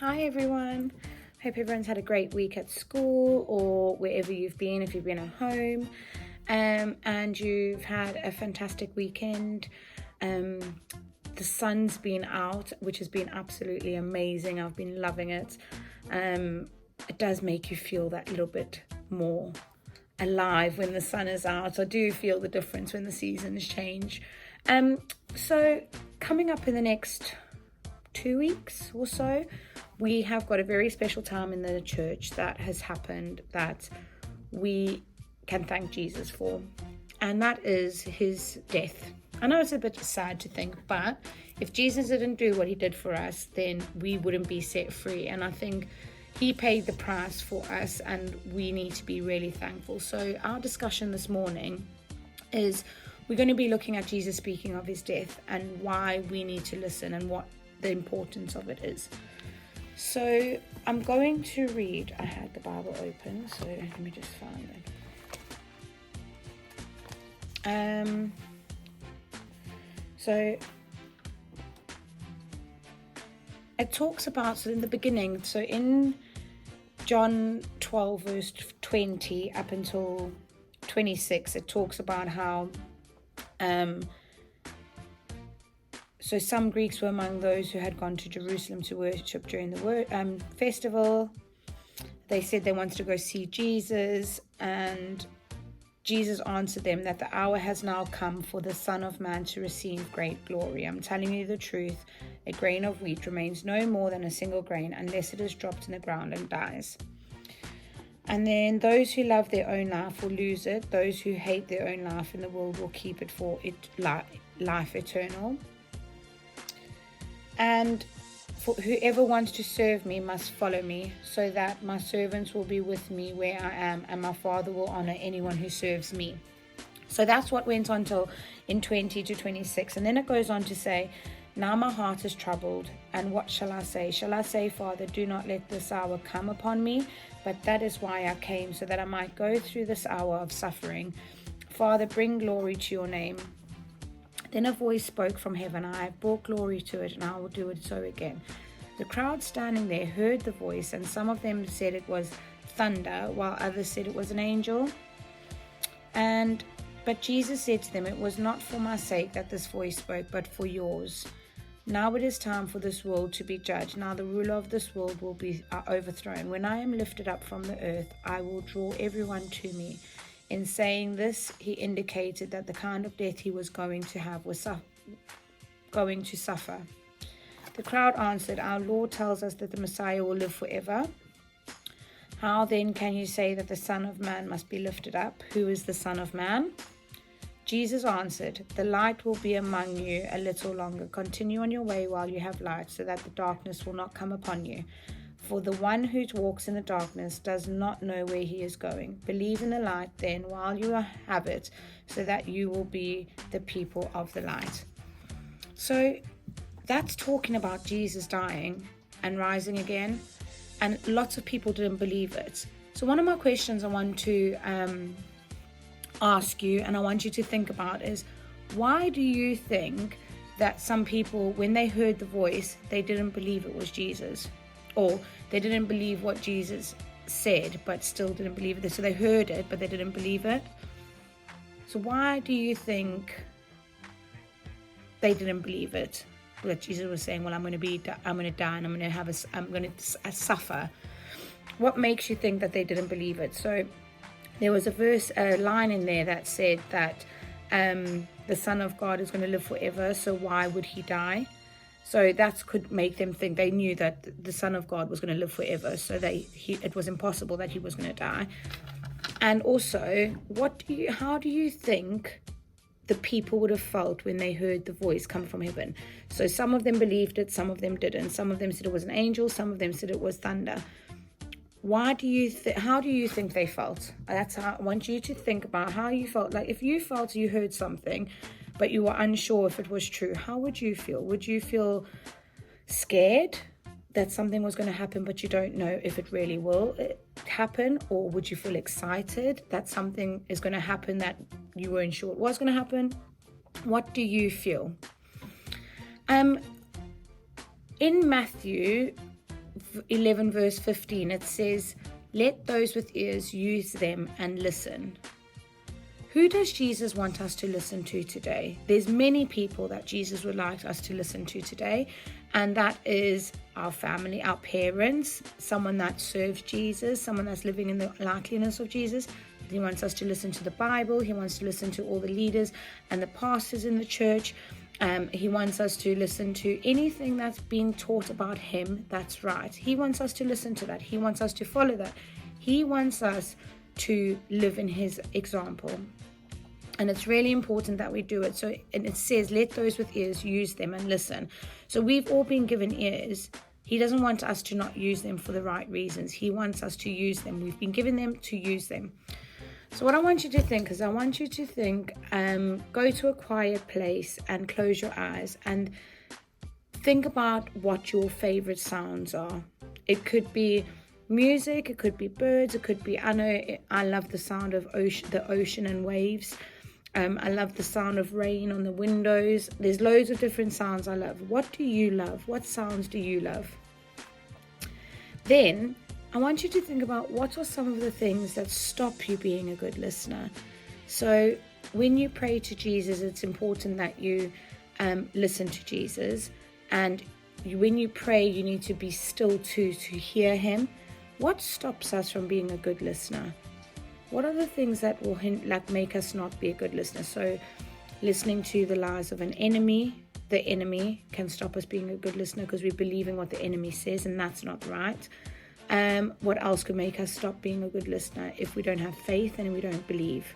Hi everyone, hope everyone's had a great week at school or wherever you've been, if you've been at home, and you've had a fantastic weekend. The sun's been out, which has been absolutely amazing. I've been loving it. It does make you feel that little bit more alive when the sun is out. I do feel the difference when the seasons change. So coming up in the next 2 weeks or so, we have got a very special time in the church that has happened that we can thank Jesus for, and that is his death. I know it's a bit sad to think, but if Jesus didn't do what he did for us, then we wouldn't be set free, and I think he paid the price for us, and we need to be really thankful. So our discussion this morning is we're going to be looking at Jesus speaking of his death and why we need to listen and what the importance of it is. So I'm going to read, I had the Bible open, so let me just find it. So it talks about, so in the beginning, so in John 12 verse 20 up until 26, it talks about how so some Greeks were among those who had gone to Jerusalem to worship during the festival. They said they wanted to go see Jesus, and Jesus answered them that the hour has now come for the Son of Man to receive great glory. I'm telling you the truth, a grain of wheat remains no more than a single grain unless it is dropped in the ground and dies. And then those who love their own life will lose it. Those who hate their own life in the world will keep it for life eternal. And for whoever wants to serve me must follow me, so that my servants will be with me where I am, and my Father will honor anyone who serves me. So that's what went on till in 20 to 26. And then it goes on to say, now my heart is troubled, and what shall I say? Shall I say, Father, do not let this hour come upon me? But that is why I came, so that I might go through this hour of suffering. Father, bring glory to your name. Then a voice spoke from heaven, I have brought glory to it, and I will do it so again. The crowd standing there heard the voice, and some of them said it was thunder, while others said it was an angel. But Jesus said to them, it was not for my sake that this voice spoke, but for yours. Now it is time for this world to be judged. Now the ruler of this world will be overthrown. When I am lifted up from the earth, I will draw everyone to me. In saying this, he indicated that the kind of death he was going to have was going to suffer. The crowd answered, our Lord tells us that the Messiah will live forever. How then can you say that the Son of Man must be lifted up? Who is the Son of Man? Jesus answered, the light will be among you a little longer. Continue on your way while you have light, so that the darkness will not come upon you. For the one who walks in the darkness does not know where he is going. Believe in the light then while you have it, so that you will be the people of the light. So that's talking about Jesus dying and rising again. And lots of people didn't believe it. So one of my questions I want to ask you, and I want you to think about, is why do you think that some people, when they heard the voice, they didn't believe it was Jesus? Or they didn't believe what Jesus said, but still didn't believe it. So they heard it, but they didn't believe it. So why do you think they didn't believe it? That Jesus was saying, well, I'm going to die, and I'm going to suffer. What makes you think that they didn't believe it? So there was a line in there that said that the Son of God is going to live forever. So why would he die? So that could make them think they knew that the Son of God was going to live forever. So it was impossible that he was going to die. And also, how do you think the people would have felt when they heard the voice come from heaven? So some of them believed it, some of them didn't. Some of them said it was an angel, some of them said it was thunder. How do you think they felt? That's how I want you to think about how you felt. Like if you felt you heard something, but you were unsure if it was true, how would you feel? Would you feel scared that something was going to happen, but you don't know if it really will happen? Or would you feel excited that something is going to happen that you weren't sure it was going to happen? What do you feel? In Matthew 11 verse 15, it says, let those with ears use them and listen. Who does Jesus want us to listen to today? There's many people that Jesus would like us to listen to today, and that is our family, our parents, someone that serves Jesus, someone that's living in the likeness of Jesus. He wants us to listen to the Bible. He wants to listen to all the leaders and the pastors in the church. He wants us to listen to anything that's being taught about him that's right. He wants us to listen to that. He wants us to follow that. He wants us to live in his example. And it's really important that we do it. So, and it says, let those with ears use them and listen. So we've all been given ears. He doesn't want us to not use them for the right reasons. He wants us to use them. We've been given them to use them. So what I want you to think is, go to a quiet place and close your eyes and think about what your favorite sounds are. It could be music, it could be birds, it could be, I love the sound of the ocean and waves. I love the sound of rain on the windows. There's loads of different sounds I love. What do you love? What sounds do you love? Then I want you to think about what are some of the things that stop you being a good listener. So when you pray to Jesus, it's important that you listen to Jesus. And when you pray, you need to be still to hear him. What stops us from being a good listener? What are the things that will make us not be a good listener? So listening to the lies of an enemy. The enemy can stop us being a good listener because we're believing what the enemy says, and that's not right. What else could make us stop being a good listener? If we don't have faith and we don't believe.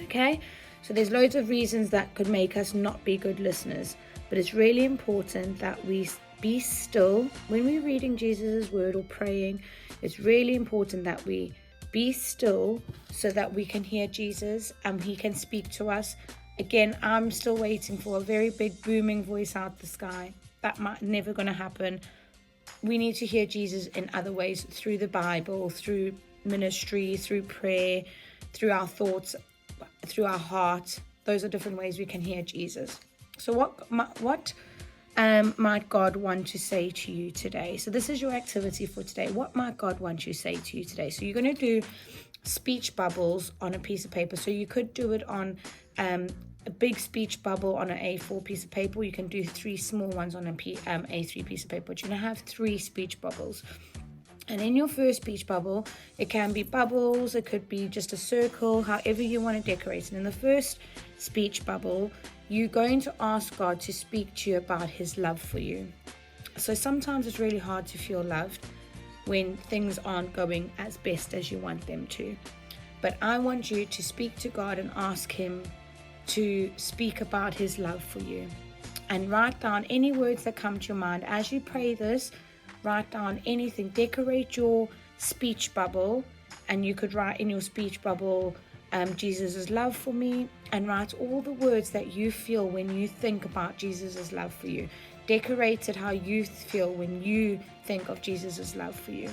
Okay, so there's loads of reasons that could make us not be good listeners, but it's really important that we be still when we're reading Jesus' word or praying. It's really important that we be still so that we can hear Jesus and he can speak to us. Again, I'm still waiting for a very big booming voice out the sky. That might never going to happen. We need to hear Jesus in other ways, through the Bible, through ministry, through prayer, through our thoughts, through our heart. Those are different ways we can hear Jesus. So what might God want to say to you today? So this is your activity for today. What might God want to say to you today? So you're going to do speech bubbles on a piece of paper. So you could do it on a big speech bubble on an A4 piece of paper. You can do 3 small ones on an A3 piece of paper. But you're going to have 3 speech bubbles. And in your first speech bubble, it can be bubbles, it could be just a circle, however you want to decorate it. In the first speech bubble, you're going to ask God to speak to you about his love for you. So sometimes it's really hard to feel loved when things aren't going as best as you want them to. But I want you to speak to God and ask him to speak about his love for you. And write down any words that come to your mind. As you pray this, write down anything. Decorate your speech bubble, and you could write in your speech bubble, Jesus' love for me, and write all the words that you feel when you think about Jesus' love for you. Decorate it how you feel when you think of Jesus' love for you.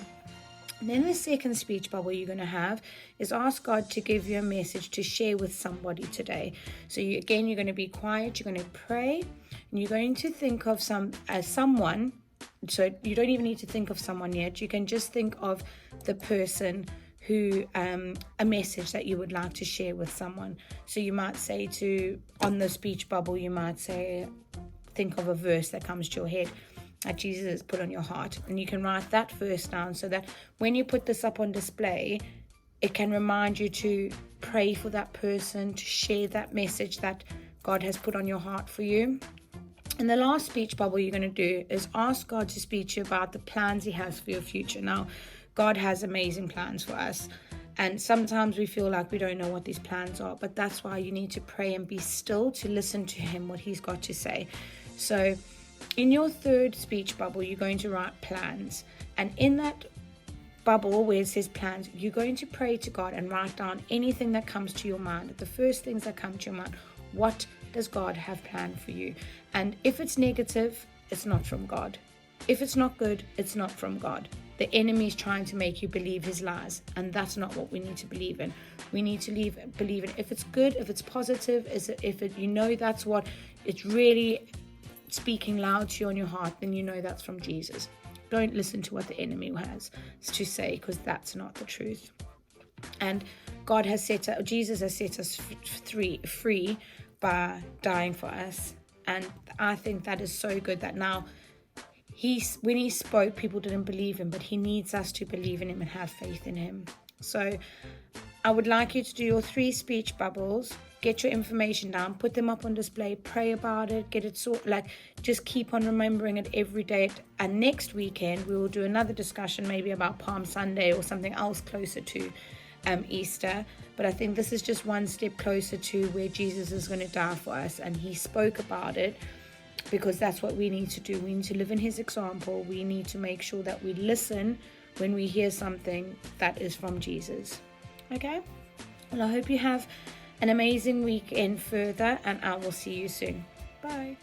And then the second speech bubble you're going to have is ask God to give you a message to share with somebody today. So you're going to be quiet, you're going to pray, and you're going to think of someone. So you don't even need to think of someone yet. You can just think of the person who, a message that you would like to share with someone. So you might say on the speech bubble, you might say, think of a verse that comes to your head that Jesus has put on your heart. And you can write that verse down so that when you put this up on display, it can remind you to pray for that person, to share that message that God has put on your heart for you. And the last speech bubble you're going to do is ask God to speak to you about the plans he has for your future. Now, God has amazing plans for us. And sometimes we feel like we don't know what these plans are. But that's why you need to pray and be still to listen to him, what he's got to say. So in your third speech bubble, you're going to write plans. And in that bubble where it says plans, you're going to pray to God and write down anything that comes to your mind. The first things that come to your mind. What does God have planned for you? And if it's negative, it's not from God. If it's not good, it's not from God. The enemy is trying to make you believe his lies, and that's not what we need to believe in. We need to believe in if it's good, if it's positive, that's what it's really speaking loud to you on your heart, then you know that's from Jesus. Don't listen to what the enemy has to say, because that's not the truth. And Jesus has set us free by dying for us. And I think that is so good that now when he spoke, people didn't believe him, but he needs us to believe in him and have faith in him. So I would like you to do your 3 speech bubbles, get your information down, put them up on display, pray about it, get it just keep on remembering it every day. And next weekend, we will do another discussion, maybe about Palm Sunday or something else closer to Easter. But I think this is just one step closer to where Jesus is going to die for us, and he spoke about it, because that's what we need to do. We need to live in his example. We need to make sure that we listen when we hear something that is from Jesus. Okay? Well, I hope you have an amazing weekend further, and I will see you soon. Bye.